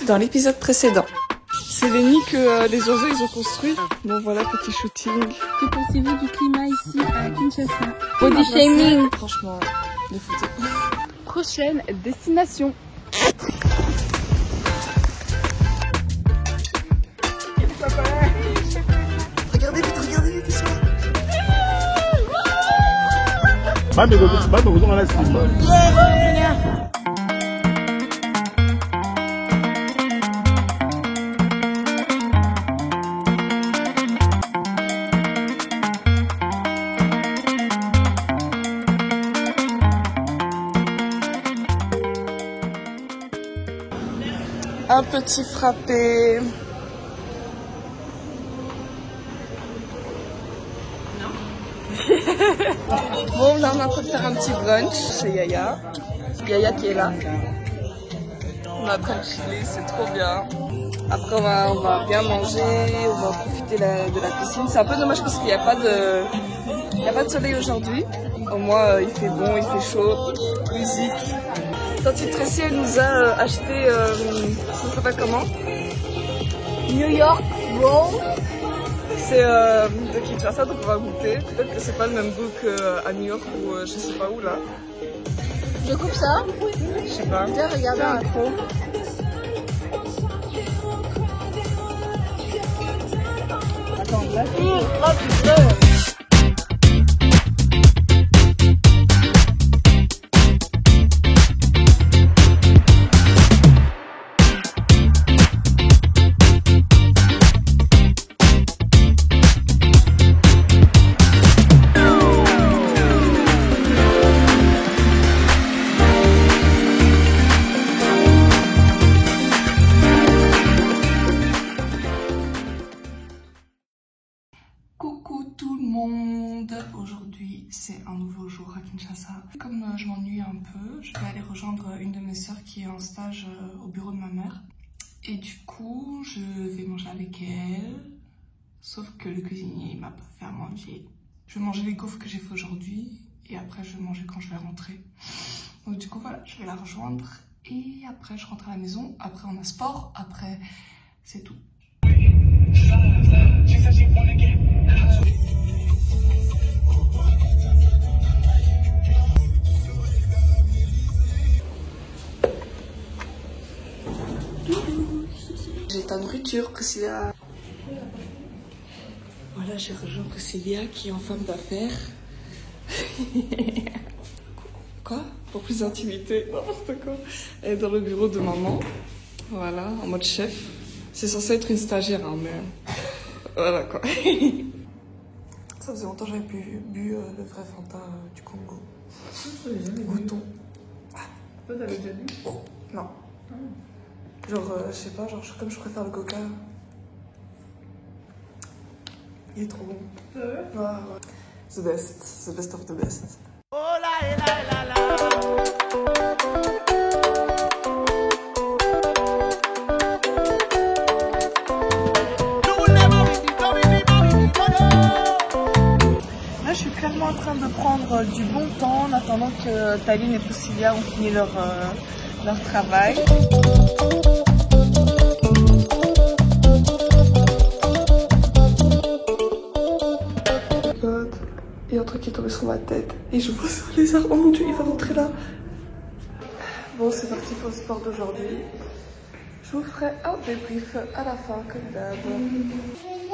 dans l'épisode précédent. C'est les nids que les oiseaux ils ont construits. Bon voilà, petit shooting. Que pensez-vous du climat ici à Kinshasa? Body shaming. Franchement, les photos. Prochaine destination. Regardez vite, ils sont là. Un petit frappé. Bon, là on est en train de faire un petit brunch chez Yaya. Yaya qui est là. On est en train de chiller, c'est trop bien. Après on va bien manger, on va profiter de la piscine. C'est un peu dommage parce qu'il n'y a pas de soleil aujourd'hui. Au moins il fait bon, il fait chaud. Musique. Tante Tracy elle nous a acheté, ça s'appelle comment? New York Roll. C'est de Kinshasa, donc on va goûter. Peut-être que c'est pas le même goût qu'à New York ou je sais pas où là. Je coupe ça. Je sais pas. Tiens, regarde. Fais un micro. Attends, là. Oh putain. Coucou tout le monde. Aujourd'hui c'est un nouveau jour à Kinshasa. Comme je m'ennuie un peu, je vais aller rejoindre une de mes sœurs qui est en stage au bureau de ma mère. Et du coup je vais manger avec elle. Sauf que le cuisinier il m'a pas fait à manger. Je vais manger les gaufres que j'ai fait aujourd'hui. Et après je vais manger quand je vais rentrer. Donc du coup voilà, je vais la rejoindre. Et après je rentre à la maison. Après on a sport. Après c'est tout. J'ai ta nourriture, Priscilla. Voilà, j'ai rejoint Priscilla qui est en femme d'affaires. Quoi? Pour plus d'intimité, n'importe quoi. Elle est dans le bureau de maman. Voilà, en mode chef. C'est censé être une stagiaire, hein, mais voilà quoi. Ça faisait longtemps que j'avais bu le vrai Fanta du Congo. Goûtons. Toi, t'avais déjà bu? Non. Genre, je sais pas, genre comme je préfère le coca. Il est trop bon. Ah ouais? Ouais, ouais. The best of the best. Oh la la la la. Là, je suis clairement en train de prendre du bon temps en attendant que Taline et Priscilla ont fini leur travail. Il y a un truc qui est tombé sur ma tête et je vois ça, les arbres. Oh mon dieu, il va rentrer là. Bon, c'est parti pour le sport d'aujourd'hui. Je vous ferai un débrief à la fin, comme d'hab.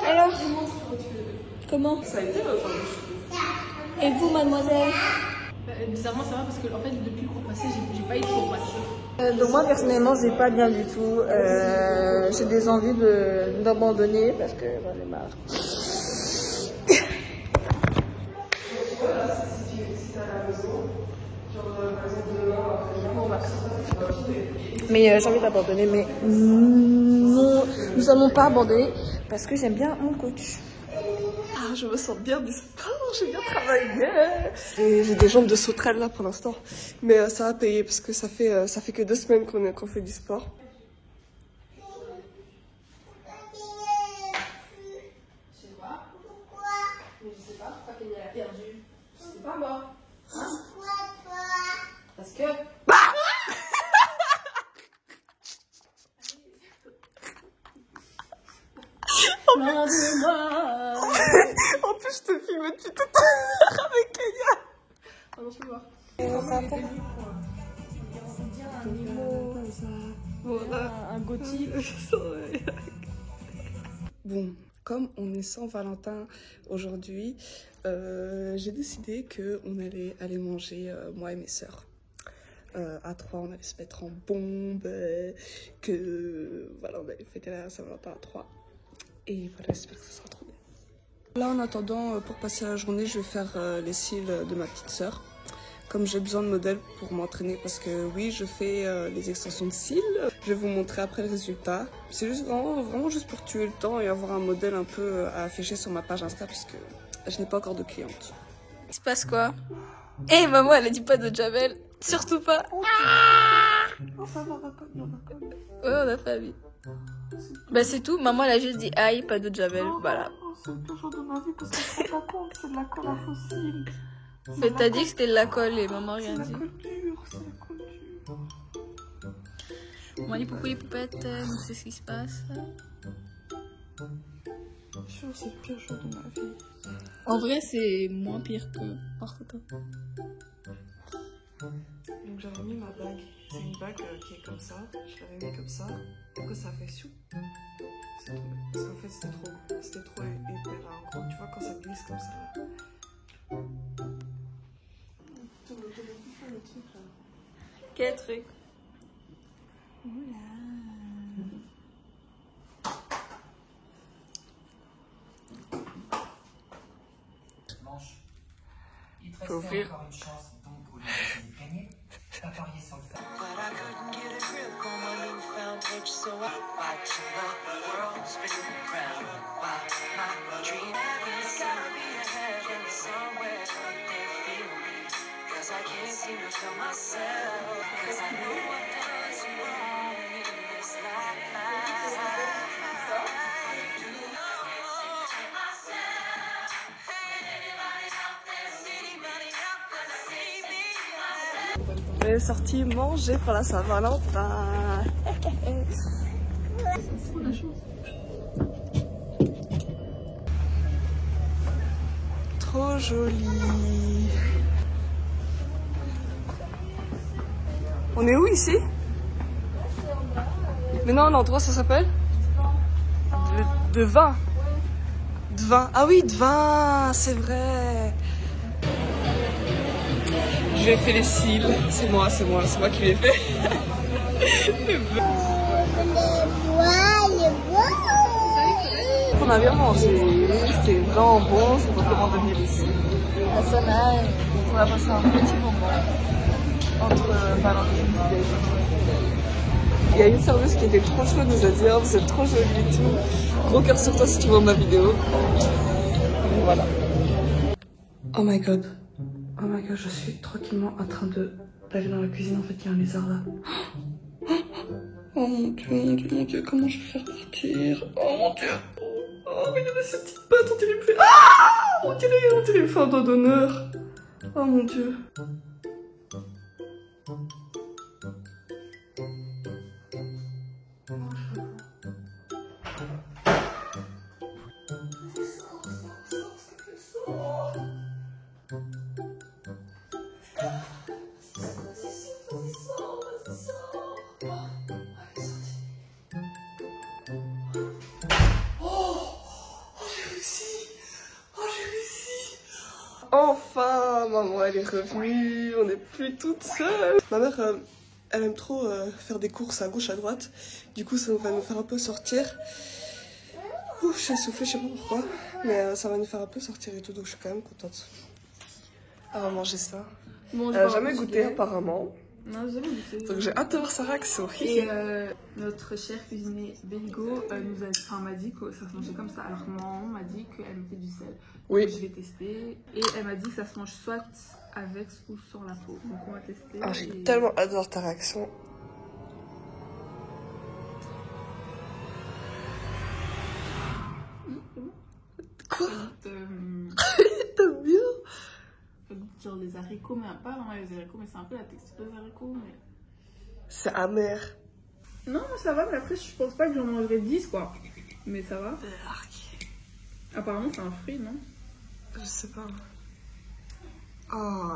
Alors, comment? Ça a été aujourd'hui. Et vous, mademoiselle? Bizarrement, ça va parce que en fait, depuis le cours passé, j'ai pas eu de formation. Donc moi, personnellement, j'ai pas bien du tout. J'ai des envies d'abandonner parce que j'en ai marre. Mais j'ai envie d'abandonner, mais non, nous allons pas abandonner parce que j'aime bien mon coach. Ah, je me sens bien du sport, j'ai bien travaillé. Et j'ai des jambes de sauterelle là pour l'instant. Mais ça va payer parce que ça fait que 2 semaines qu'on fait du sport. Je sais pas. Mais je sais pas, pourquoi qu'elle a perdu. Je sais pas moi. Hein? Parce que... Loin de moi. En plus, je te filme depuis tout à l'heure avec Kenya. Ah non, je peux voir. Un gothique. Bon, comme on est Saint-Valentin aujourd'hui, j'ai décidé qu'on allait aller manger, moi et mes sœurs. À 3, on allait se mettre en bombe, que voilà, on allait fêter la Saint-Valentin à 3. Et voilà, j'espère que ça sera trop bien. Là, en attendant, pour passer la journée, je vais faire les cils de ma petite sœur. Comme j'ai besoin de modèles pour m'entraîner, parce que oui, je fais les extensions de cils. Je vais vous montrer après le résultat. C'est juste vraiment juste pour tuer le temps et avoir un modèle un peu à afficher sur ma page Insta, puisque je n'ai pas encore de clientes. Il se passe quoi? Eh, maman, elle a dit pas de Javel. Surtout pas. Oh, ça va, raconte. Ouais, on a pas vu. Bah, c'est tout. Maman, elle a juste dit aïe, pas de Javel. Voilà. C'est le pire jour de ma vie parce que je me rends pas compte, c'est de la colle à fossile. Mais t'as dit que c'était de la colle et maman rien C'est dit. la colle dure, c'est la colle dure. Bon, les poupées, les poupettes, nous c'est ce qui se passe. Je suis c'est le pire jour de ma vie. En vrai, c'est moins pire que partout. Donc j'avais mis ma bague. C'est une bague qui est comme ça. Je l'avais mis comme ça. Après ça fait chou. C'est tombé. Parce qu'en fait c'était trop épais là. En gros, tu vois quand ça glisse comme ça là. Quel truc? Manche. Il te restait encore une chance, donc au lieu d'essayer de gagner, t'as parié sur le fait. But I couldn't get a grip on my newfound itch, so I watching the world spin round while my dream is gotta be a heaven somewhere they feel me, cause I can't seem to feel myself, cause I know I've done some wrong in this life. On est sorti manger pour la Saint-Valentin. Trop joli. On est où ici? Mais non, l'endroit ça s'appelle de vin. De vin. Ah oui, de vin, c'est vrai. J'ai fait les cils, c'est moi qui l'ai fait. On a bien mangé, c'était vraiment bon, je vous recommande de venir ici. La sonnerie. On a passé un petit moment entre Valentine's Day. Il y a une serveuse qui était trop chouette, nous a dit oh, vous êtes trop jolie et tout. Gros cœur sur toi si tu vois ma vidéo. Et voilà. Oh my god, je suis tranquillement en train d'aller dans la cuisine. En fait, il y a un lézard là. Oh mon dieu, comment je vais faire partir? Oh mon dieu. Oh, regardez cette petite patte, on dirait une fée. Ah, on dirait une fée un doigt d'honneur. Oh mon dieu. Enfin, maman elle est revenue, on n'est plus toute seule. Ma mère, elle aime trop faire des courses à gauche à droite. Du coup, ça va nous faire un peu sortir. Ouh, je suis essoufflée, je sais pas pourquoi. Mais ça va nous faire un peu sortir et tout, donc je suis quand même contente. Elle va manger ça. Bon, elle n'a jamais goûté apparemment. Non, j'ai jamais goûté. Donc j'ai hâte de voir sa réaction. Et notre chère cuisinier Béligo m'a dit que ça se mangeait comme ça. Alors maman m'a dit qu'elle mettait du sel. Oui. Donc, je vais tester. Et elle m'a dit que ça se mange soit avec ou sans la peau. Donc on va tester. Ah, j'ai tellement hâte de voir ta réaction. Quoi? T'aimes bien? Genre les haricots, mais pas vraiment les haricots, mais c'est un peu la texture des haricots. Mais... C'est amer. Non, ça va, mais après je pense pas que j'en mangerai 10 quoi. Mais ça va? Apparemment, c'est un fruit, non? Je sais pas. Oh.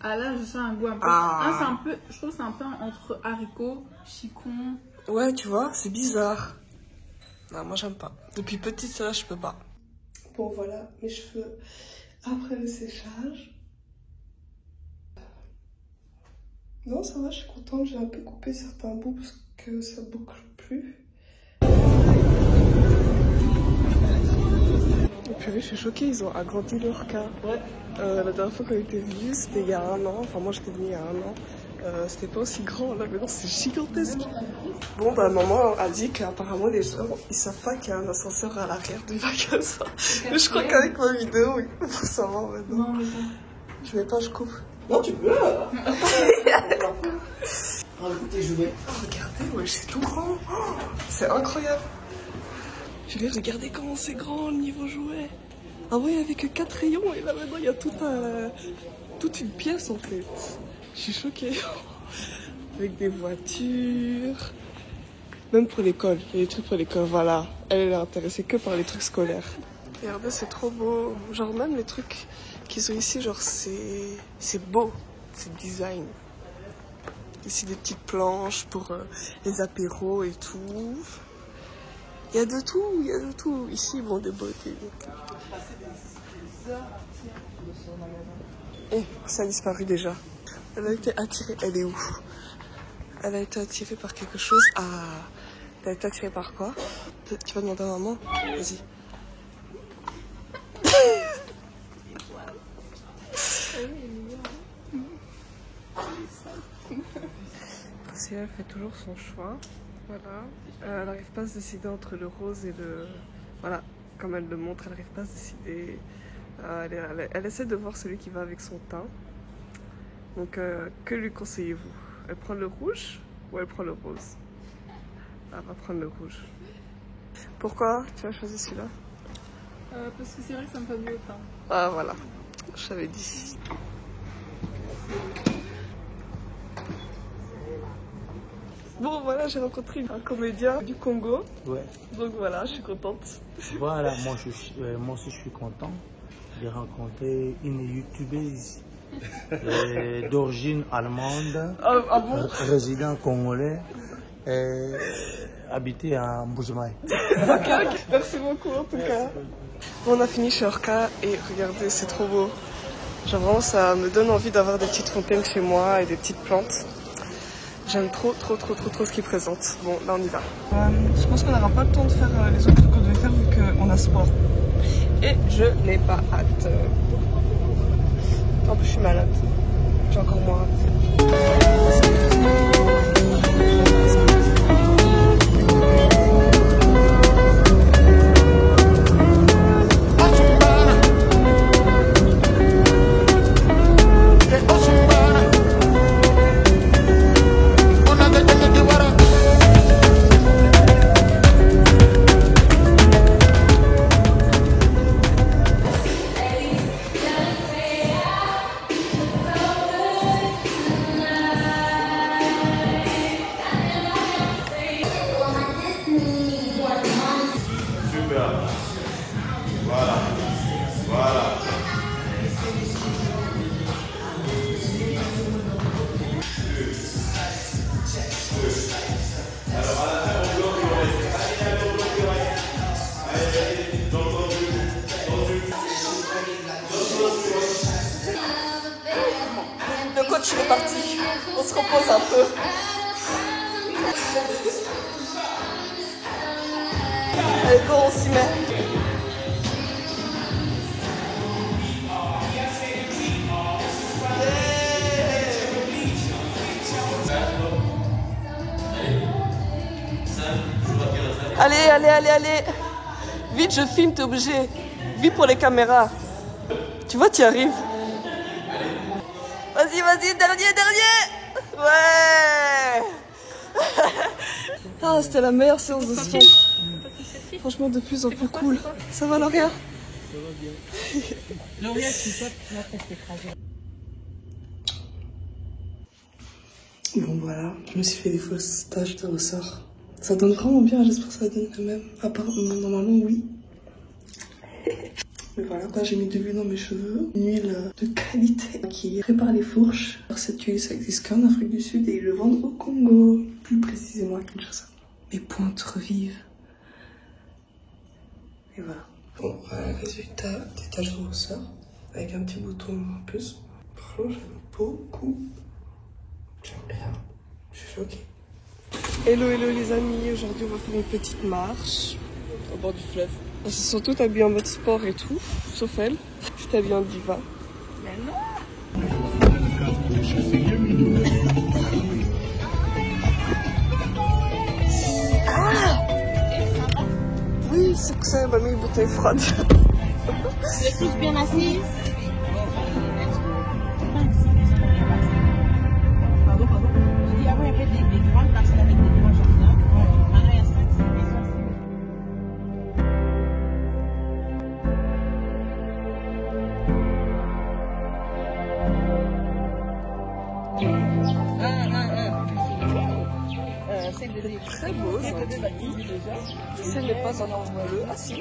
Ah là, je sens un goût un peu... Ah, c'est un peu... Je trouve que c'est un peu entre haricots, chicon... Ouais, tu vois, c'est bizarre. Non, moi j'aime pas. Depuis petite, là, je peux pas. Bon, voilà, mes cheveux après le séchage. Non, ça va, je suis contente. J'ai un peu coupé certains bouts parce que ça boucle plus. Et puis, je suis choquée, ils ont agrandi leur cas. La dernière fois qu'on était venus, c'était il y a 1 an. Enfin, moi j'étais venue il y a 1 an. C'était pas aussi grand là, mais non, c'est gigantesque. Bon, bah, maman a dit qu'apparemment les gens ils savent pas qu'il y a un ascenseur à l'arrière du magasin. Mais je crois qu'avec ma vidéo, il faut savoir maintenant. Non, mais bon. Je mets pas, je coupe. Non, tu peux. Rajoute tes jouets. Oh, regardez, ouais, c'est tout grand. Oh, c'est incroyable. Je vais regarder comment c'est grand le niveau jouet. Ah ouais, il n'y avait que 4 rayons et là maintenant il y a toute une pièce en fait. Je suis choquée. Avec des voitures. Même pour l'école, il y a des trucs pour l'école, voilà. Elle est intéressée que par les trucs scolaires. Regardez, c'est trop beau. Genre même les trucs qu'ils ont ici, genre c'est beau, c'est design. Ici des petites planches pour les apéros et tout. Il y a de tout, il y a de tout. Ici, ils vendent des beautés. Eh, ça a disparu déjà. Elle a été attirée. Elle est où? Elle a été attirée par quelque chose. Ah, elle a été attirée par quoi? Tu vas demander à maman? Vas-y. Si elle fait toujours son choix. Voilà. Elle n'arrive pas à se décider entre le rose et le... Voilà, comme elle le montre, elle n'arrive pas à se décider. Elle essaie de voir celui qui va avec son teint. Donc, que lui conseillez-vous? Elle prend le rouge ou elle prend le rose? Elle va prendre le rouge. Pourquoi tu as choisi celui-là? Parce que c'est vrai que ça me fait mieux au teint. Ah voilà, je t'avais dit. Bon voilà, j'ai rencontré un comédien du Congo. Ouais. Donc voilà, je suis contente. Voilà, moi aussi je suis content de rencontrer une youtubeuse d'origine allemande, Ah bon? résident congolais, habité à Mbujimaï. Ok, merci beaucoup en tout cas. Bon, on a fini chez Orca et regardez, c'est trop beau. Genre vraiment, ça me donne envie d'avoir des petites fontaines chez moi et des petites plantes. J'aime trop ce qu'ils présentent. Bon, là on y va. Je pense qu'on n'aura pas le temps de faire les autres trucs qu'on devait faire vu qu'on a sport. Et je n'ai pas hâte. En plus, je suis malade. J'ai encore moins hâte. Le coach est parti, on se repose un peu. Allez, go, on s'y met. Allez. Vite, je filme, t'es obligé. Vite pour les caméras. Tu vois, tu y arrives. Vas-y, dernier. Ouais. Ah, c'était la meilleure séance de sport. Franchement, de plus en plus cool. Ça va, Lauria? Ça va bien. Lauria, tu vas presque écraser. Bon, voilà. Je me suis fait des fausses taches de ressort. Ça donne vraiment bien, j'espère que ça donne quand même. À part, normalement, oui. Mais voilà, là j'ai mis de l'huile dans mes cheveux. Une huile de qualité qui répare les fourches. Alors cette huile, ça existe qu'en Afrique du Sud et ils le vendent au Congo. Plus précisément à Kinshasa. Mes pointes revivent. Et voilà. Bon, résultat des taches de rousseur. Avec un petit bouton en plus. Franchement, j'aime beaucoup. J'aime bien. Je suis choquée. Hello, hello les amis. Aujourd'hui, on va faire une petite marche au bord du fleuve. Elles se sont toutes habillées en mode sport et tout, sauf elle. Je suis habillée en diva. Ah oui, c'est que ça m'a mis une bouteille froide. Vous êtes tous bien assis? Pardon. Je dis avant, il y avait des grandes personnes avec des grands jardins. Maintenant, il y a 5-6 maisons. C'est très beau aujourd'hui. Ce n'est pas un endroit bleu. Ah si.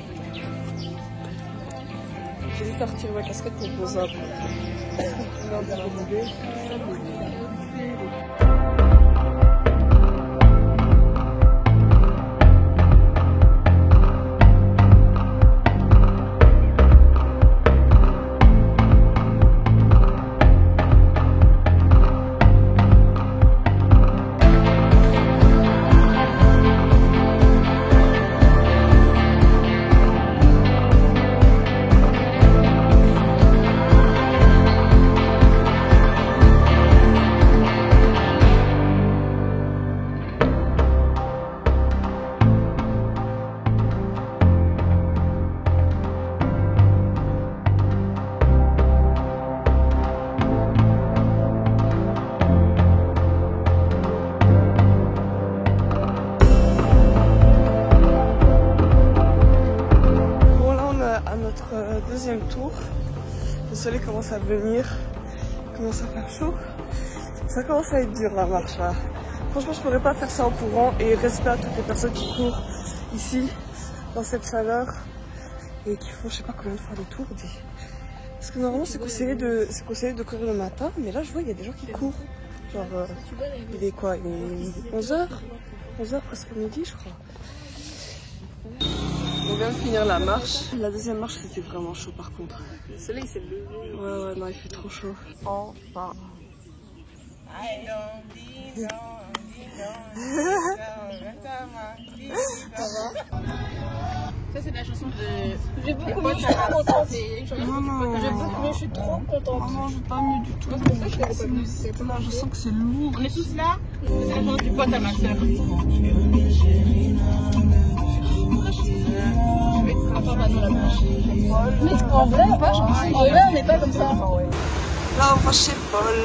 J'ai dû partir ma casquette pour poser un peu. Deuxième tour, le soleil commence à venir, commence à faire chaud, ça commence à être dur la marche là. Franchement je pourrais pas faire ça en courant et respect à toutes les personnes qui courent ici dans cette chaleur et qui font je sais pas combien de fois des tours. Parce que normalement c'est conseillé de courir le matin, mais là je vois il y a des gens qui courent. Genre il est quoi, il est 11h presque midi je crois. On vient de finir la marche. La deuxième marche, c'était vraiment chaud par contre. Le soleil s'est levé. Ouais, non, il fait trop chaud. Enfin. Ça, c'est la chanson de. J'ai beaucoup mieux, je suis trop contente. Je suis trop contente. Non, je vais pas mieux du tout. Là, je sens que c'est lourd. On est tous là. C'est la chanson du pote à ma soeur. Mais en vrai, on n'est pas comme ça. Là, on va chez Paul.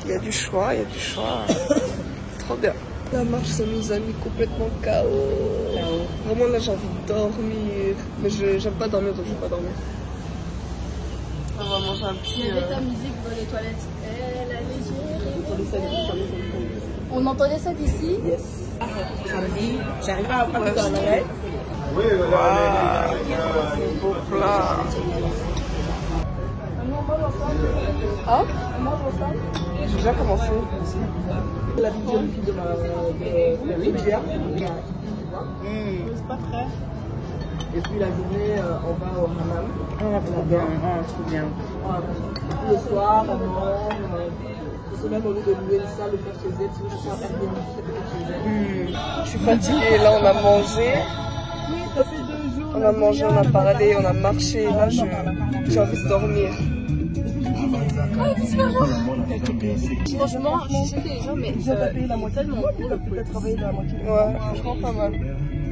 Il y a du choix. Trop bien. La marche, ça nous a mis complètement KO. Vraiment, là, j'ai envie de dormir. Mais j'aime pas dormir, donc je vais pas dormir. On va manger un petit... Il y avait ta musique dans les toilettes. Elle a les yeux. On entendait ça d'ici? Yes. Samedi, j'arrive à partir dans l'arrêt. Oui, voilà. Beau plat. Hein? J'ai déjà commencé. La vidéo de ma rivière. C'est pas prêt. Et puis la journée, on va au hammam. Trop bien. Trop bien. Le soir, on mange. C'est même au lieu de louer une salle, de faire chez elle, sinon je suis à Airbnb, c'est peut-être chez elle. Je suis fatiguée, là on a mangé. On a mangé, on a parlé, on a marché, là j'ai envie de dormir. Franchement, je sais que les gens, mais tellement gros le poulet. Ouais, franchement pas mal.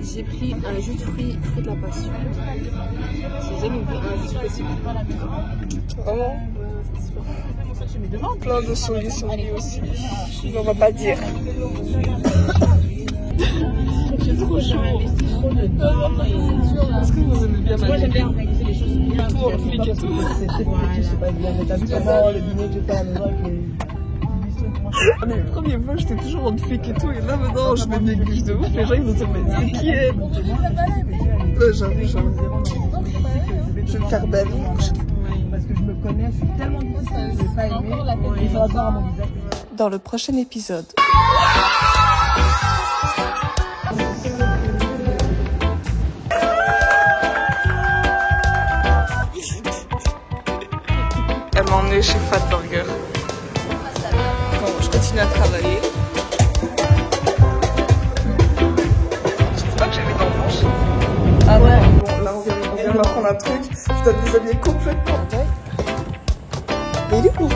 J'ai pris un jus de fruits de la passion. Si vous aimez un jus de fruits, vraiment. Plein de souris aussi. Mais on va pas dire. J'ai trop chaud. Est-ce que vous aimez bien ma vie? Moi j'aime bien organiser les choses bien. Tout en flic et tout. C'est pas bien. Mais t'as vu comment le dîner que j'ai fait à la maison avec Les premiers fois, j'étais toujours en fake et tout, et là maintenant, je me néglige de ouf. Les gens ils vont se dire, mais c'est qui elle? J'avoue. Je vais me faire belle. Parce que je me connais, je suis tellement difficile, je vais pas aimer. Et je rapport à mon visage. Dans le prochain épisode. Elle m'a emmenée chez Fat Burger. Bon, je continue à travailler. Je sais pas que j'avais dans le manche. Ah ouais. Bon, là on vient d'apprendre un truc. Je dois me déshabiller complètement. Mais il est où?